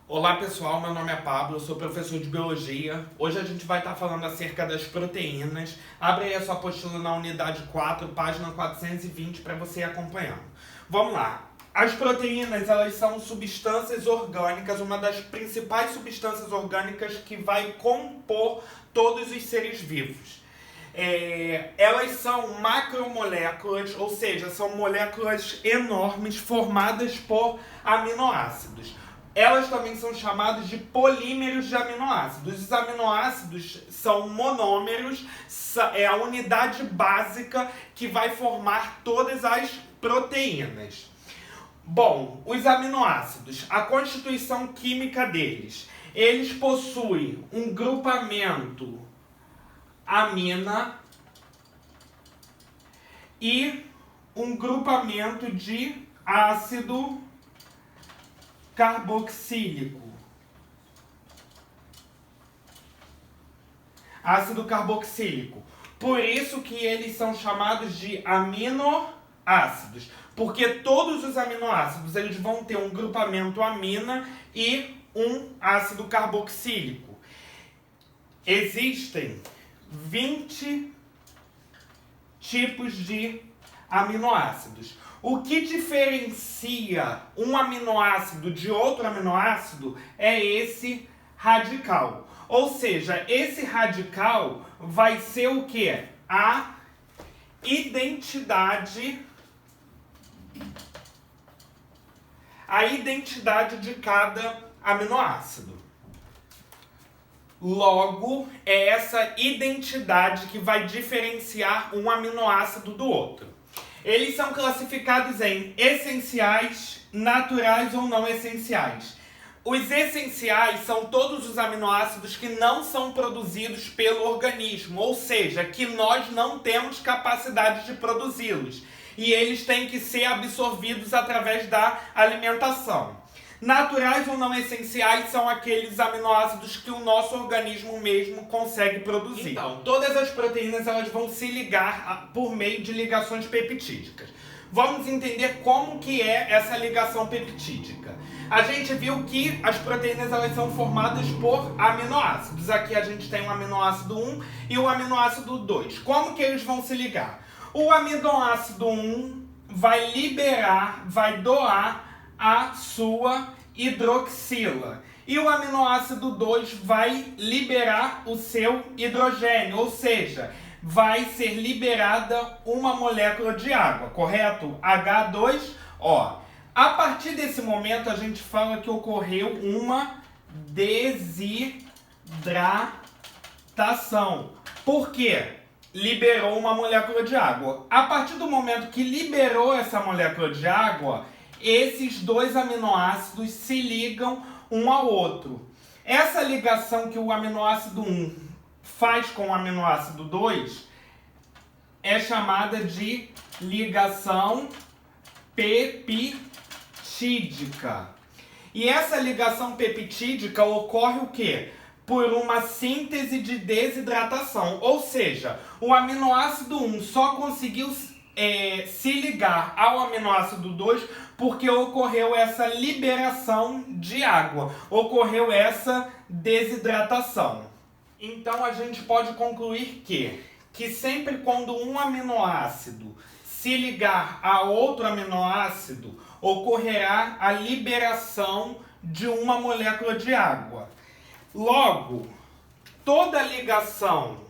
Olá pessoal, meu nome é Pablo, eu sou professor de Biologia. Hoje a gente vai estar falando acerca das proteínas. Abre aí a sua apostila na unidade 4, página 420, para você ir acompanhando. Vamos lá. As proteínas, elas são substâncias orgânicas, uma das principais substâncias orgânicas que vai compor todos os seres vivos. Elas são macromoléculas, ou seja, são moléculas enormes formadas por aminoácidos. Elas também são chamadas de polímeros de aminoácidos. Os aminoácidos são monômeros, é a unidade básica que vai formar todas as proteínas. Bom, os aminoácidos, a constituição química deles, eles possuem um grupamento amina e um grupamento de ácido carboxílico. Ácido carboxílico. Por isso que eles são chamados de aminoácidos, porque todos os aminoácidos eles vão ter um grupamento amina e um ácido carboxílico. Existem 20 tipos de aminoácidos. O que diferencia um aminoácido de outro aminoácido é esse radical. Ou seja, esse radical vai ser o quê? A identidade de cada aminoácido. Logo, é essa identidade que vai diferenciar um aminoácido do outro. Eles são classificados em essenciais, naturais ou não essenciais. Os essenciais são todos os aminoácidos que não são produzidos pelo organismo, ou seja, que nós não temos capacidade de produzi-los. E eles têm que ser absorvidos através da alimentação. Naturais ou não essenciais são aqueles aminoácidos que o nosso organismo mesmo consegue produzir. Então, todas as proteínas elas vão se ligar por meio de ligações peptídicas. Vamos entender como que é essa ligação peptídica. A gente viu que as proteínas elas são formadas por aminoácidos. Aqui a gente tem o aminoácido 1 e o aminoácido 2. Como que eles vão se ligar? O aminoácido 1 vai doar a sua hidroxila. E o aminoácido 2 vai liberar o seu hidrogênio, ou seja, vai ser liberada uma molécula de água, correto? H2O. A partir desse momento, a gente fala que ocorreu uma desidratação. Por quê? Liberou uma molécula de água. A partir do momento que liberou essa molécula de água, esses dois aminoácidos se ligam um ao outro. Essa ligação que o aminoácido 1 faz com o aminoácido 2 é chamada de ligação peptídica. E essa ligação peptídica ocorre o quê? Por uma síntese de desidratação. Ou seja, o aminoácido 1 só conseguiu se ligar ao aminoácido 2 porque ocorreu essa liberação de água, ocorreu essa desidratação. Então a gente pode concluir que sempre quando um aminoácido se ligar a outro aminoácido, ocorrerá a liberação de uma molécula de água. Logo, toda ligação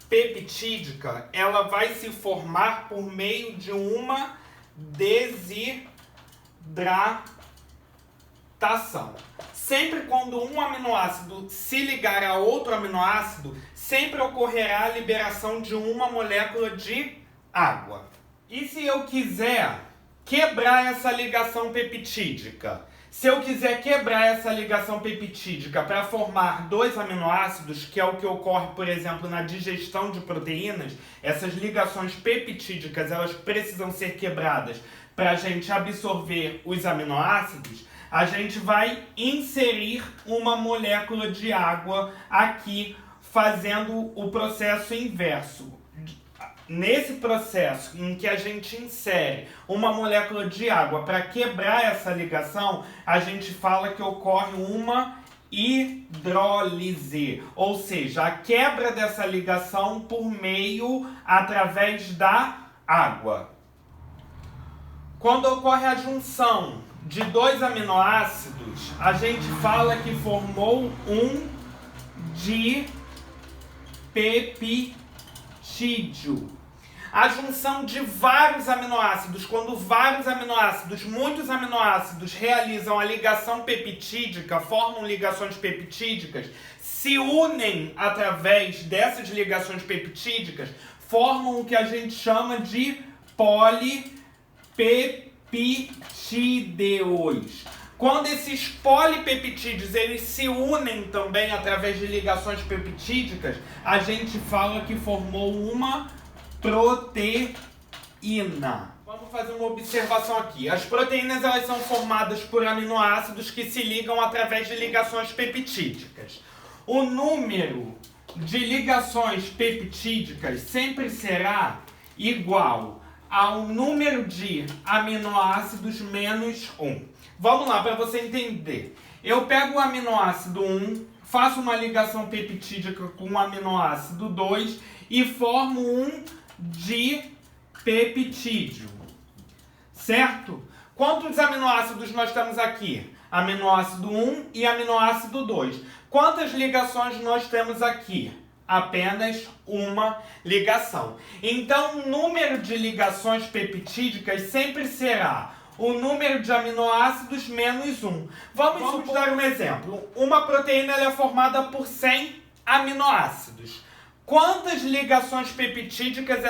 peptídica ela vai se formar por meio de uma desidratação. Sempre quando um aminoácido se ligar a outro aminoácido, sempre ocorrerá a liberação de uma molécula de água. E se eu quiser quebrar essa ligação peptídica? Se eu quiser quebrar essa ligação peptídica para formar dois aminoácidos, que é o que ocorre, por exemplo, na digestão de proteínas, essas ligações peptídicas elas precisam ser quebradas para a gente absorver os aminoácidos, a gente vai inserir uma molécula de água aqui, fazendo o processo inverso. nesse processo em que a gente insere uma molécula de água para quebrar essa ligação, a gente fala que ocorre uma hidrólise, ou seja, a quebra dessa ligação através da água. Quando ocorre a junção de dois aminoácidos, a gente fala que formou um dipeptídeo. A junção de vários aminoácidos, quando muitos aminoácidos realizam a ligação peptídica, formam ligações peptídicas, se unem através dessas ligações peptídicas, formam o que a gente chama de polipeptídeos. Quando esses polipeptídeos eles se unem também através de ligações peptídicas, a gente fala que formou uma proteína. Vamos fazer uma observação aqui. As proteínas elas são formadas por aminoácidos que se ligam através de ligações peptídicas. O número de ligações peptídicas sempre será igual ao número de aminoácidos menos 1. Vamos lá, para você entender. Eu pego o aminoácido 1, faço uma ligação peptídica com o aminoácido 2 e formo um dipeptídeo. Certo? Quantos aminoácidos nós temos aqui? Aminoácido 1 e aminoácido 2. Quantas ligações nós temos aqui? Apenas uma ligação. Então, o número de ligações peptídicas sempre será o número de aminoácidos menos 1. Vamos dar um exemplo. Uma proteína ela é formada por 100 aminoácidos. Quantas ligações peptídicas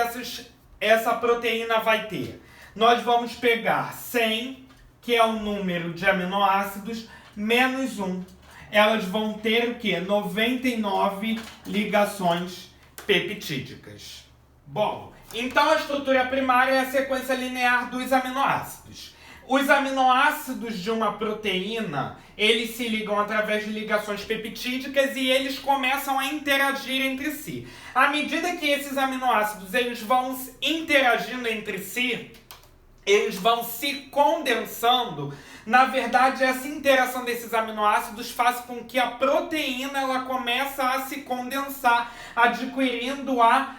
essa proteína vai ter? Nós vamos pegar 100, que é o número de aminoácidos, menos 1. Elas vão ter o quê? 99 ligações peptídicas. Bom, então a estrutura primária é a sequência linear dos aminoácidos. Os aminoácidos de uma proteína, eles se ligam através de ligações peptídicas e eles começam a interagir entre si. À medida que esses aminoácidos eles vão interagindo entre si, eles vão se condensando. Na verdade, essa interação desses aminoácidos faz com que a proteína ela comece a se condensar, adquirindo a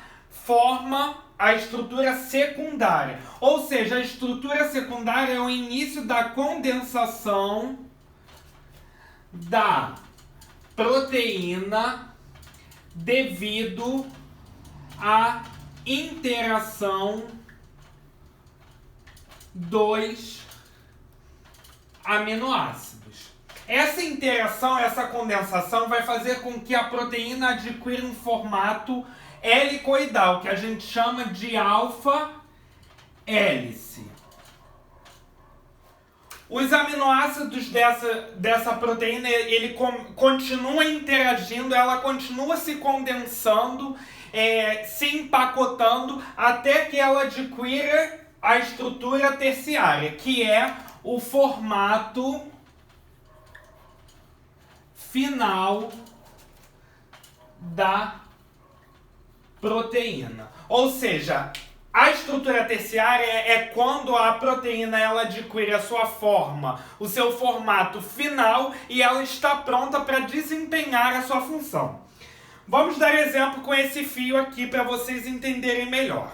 estrutura secundária. Ou seja, a estrutura secundária é o início da condensação da proteína devido à interação dos aminoácidos. Essa interação, essa condensação vai fazer com que a proteína adquira um formato helicoidal, que a gente chama de alfa-hélice. Os aminoácidos dessa proteína, ele continua interagindo, ela continua se condensando, se empacotando, até que ela adquira a estrutura terciária, que é o formato final da proteína. Ou seja, a estrutura terciária é quando a proteína ela adquire a sua forma, o seu formato final e ela está pronta para desempenhar a sua função. Vamos dar exemplo com esse fio aqui para vocês entenderem melhor.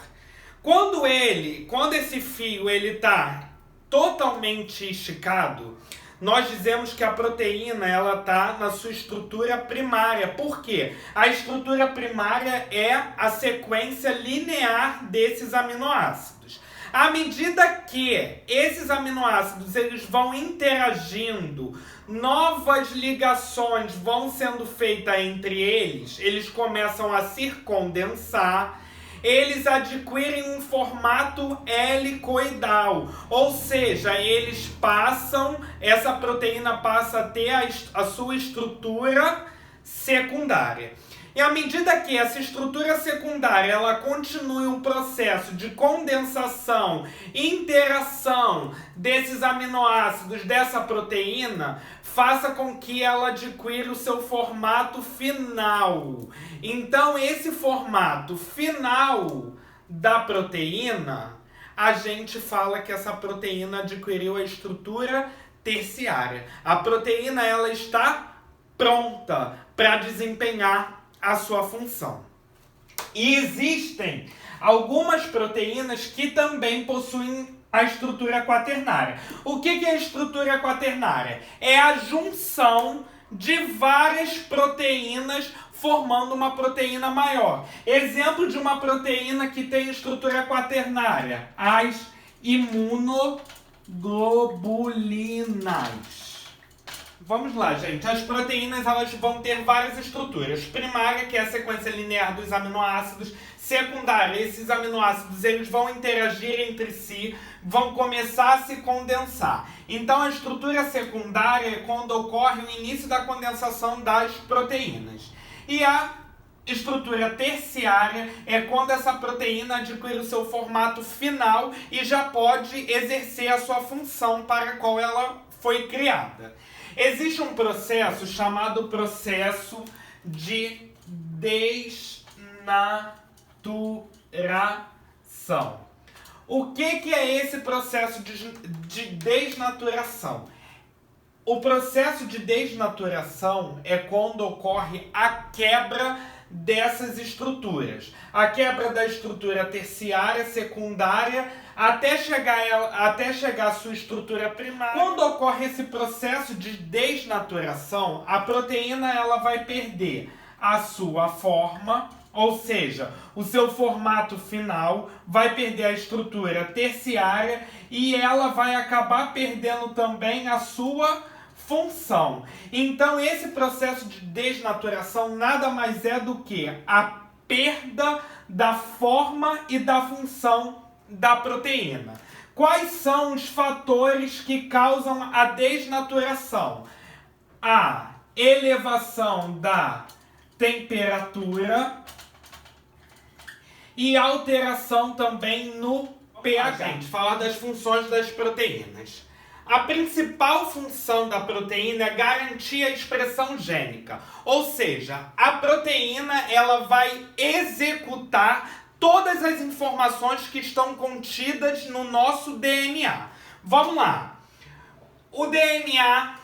Quando esse fio está totalmente esticado, nós dizemos que a proteína ela está na sua estrutura primária. Por quê? A estrutura primária é a sequência linear desses aminoácidos. À medida que esses aminoácidos eles vão interagindo, novas ligações vão sendo feitas entre eles, eles começam a se condensar, eles adquirem um formato helicoidal, ou seja, essa proteína passa a ter a sua estrutura secundária. E à medida que essa estrutura secundária ela continue um processo de condensação, interação desses aminoácidos dessa proteína, faça com que ela adquira o seu formato final. Então, esse formato final da proteína, a gente fala que essa proteína adquiriu a estrutura terciária. A proteína ela está pronta para desempenhar a sua função. E existem algumas proteínas que também possuem a estrutura quaternária. O que é a estrutura quaternária? É a junção de várias proteínas formando uma proteína maior. Exemplo de uma proteína que tem estrutura quaternária: as imunoglobulinas. Vamos lá, gente. As proteínas elas vão ter várias estruturas. Primária, que é a sequência linear dos aminoácidos. Secundária, esses aminoácidos eles vão interagir entre si, vão começar a se condensar. Então, a estrutura secundária é quando ocorre o início da condensação das proteínas. E a estrutura terciária é quando essa proteína adquire o seu formato final e já pode exercer a sua função para a qual ela foi criada. Existe um processo chamado processo de desnaturação. O que é esse processo de desnaturação? O processo de desnaturação é quando ocorre a quebra dessas estruturas. A quebra da estrutura terciária, secundária, até chegar à sua estrutura primária. Quando ocorre esse processo de desnaturação, a proteína ela vai perder a sua forma, ou seja, o seu formato final, vai perder a estrutura terciária e ela vai acabar perdendo também a sua função. Então, esse processo de desnaturação nada mais é do que a perda da forma e da função da proteína. Quais são os fatores que causam a desnaturação? A elevação da temperatura e alteração também no pH. Gente, falar das funções das proteínas. A principal função da proteína é garantir a expressão gênica, ou seja, a proteína ela vai executar todas as informações que estão contidas no nosso DNA. Vamos lá. O DNA,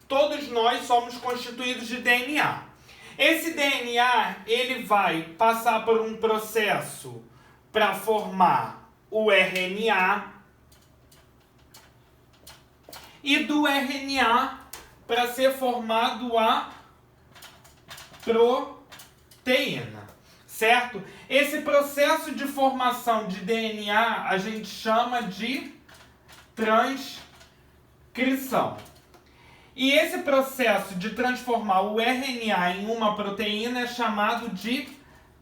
todos nós somos constituídos de DNA. Esse DNA ele vai passar por um processo para formar o RNA, e do RNA para ser formado a proteína, certo? Esse processo de formação de DNA a gente chama de transcrição. E esse processo de transformar o RNA em uma proteína é chamado de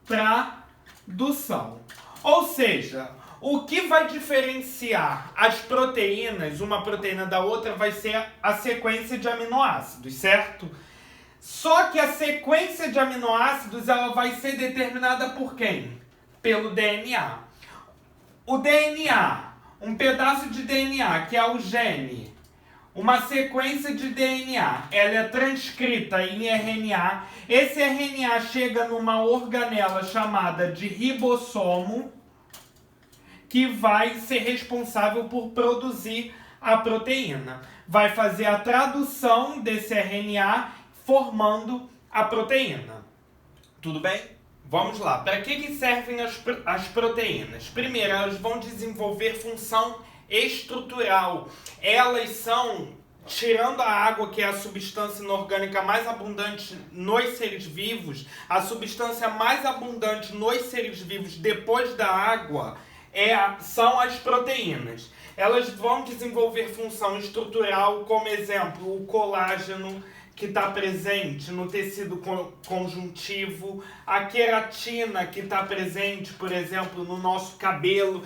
tradução. Ou seja, o que vai diferenciar as proteínas, uma proteína da outra, vai ser a sequência de aminoácidos, certo? Só que a sequência de aminoácidos ela vai ser determinada por quem? Pelo DNA. O DNA, um pedaço de DNA, que é o gene, uma sequência de DNA, ela é transcrita em RNA. Esse RNA chega numa organela chamada de ribossomo, que vai ser responsável por produzir a proteína. Vai fazer a tradução desse RNA formando a proteína. Tudo bem? Vamos lá. Para que servem as proteínas? Primeiro, elas vão desenvolver função estrutural. Elas são, tirando a água, que é a substância inorgânica mais abundante nos seres vivos, a substância mais abundante nos seres vivos depois da água são as proteínas. Elas vão desenvolver função estrutural, como exemplo, o colágeno, que está presente no tecido conjuntivo, a queratina, que está presente, por exemplo, no nosso cabelo,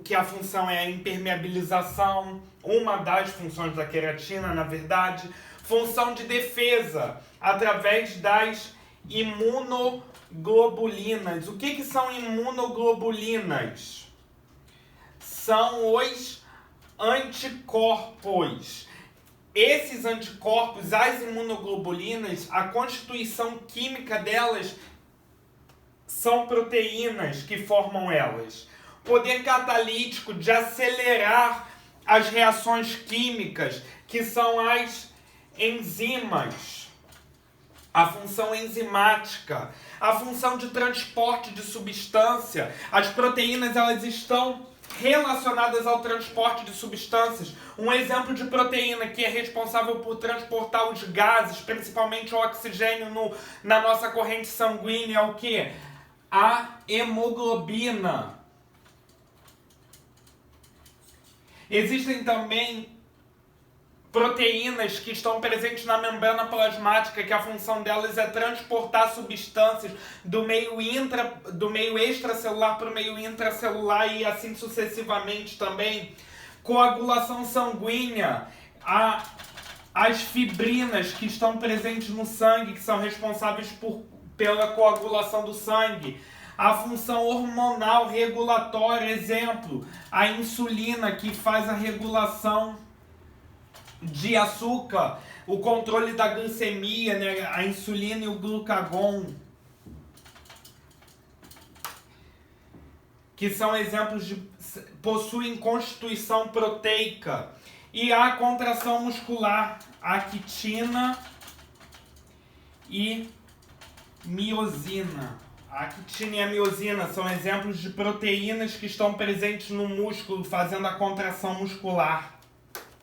que a função é a impermeabilização, uma das funções da queratina, na verdade. Função de defesa, através das imunoglobulinas. O que são imunoglobulinas? São os anticorpos. Esses anticorpos, as imunoglobulinas, a constituição química delas são proteínas que formam elas. Poder catalítico de acelerar as reações químicas, que são as enzimas. A função enzimática, a função de transporte de substância. As proteínas, elas estão relacionadas ao transporte de substâncias. Um exemplo de proteína que é responsável por transportar os gases, principalmente o oxigênio na nossa corrente sanguínea, é o quê? A hemoglobina. Existem também proteínas que estão presentes na membrana plasmática, que a função delas é transportar substâncias do meio extracelular para o meio intracelular e assim sucessivamente também. Coagulação sanguínea, as fibrinas que estão presentes no sangue, que são responsáveis pela coagulação do sangue. A função hormonal regulatória, exemplo, a insulina, que faz a regulação de açúcar, o controle da glicemia, né? A insulina e o glucagon, que são exemplos de possuem constituição proteica. E a contração muscular, a quitina e miosina. A quitina e a miosina são exemplos de proteínas que estão presentes no músculo, fazendo a contração muscular.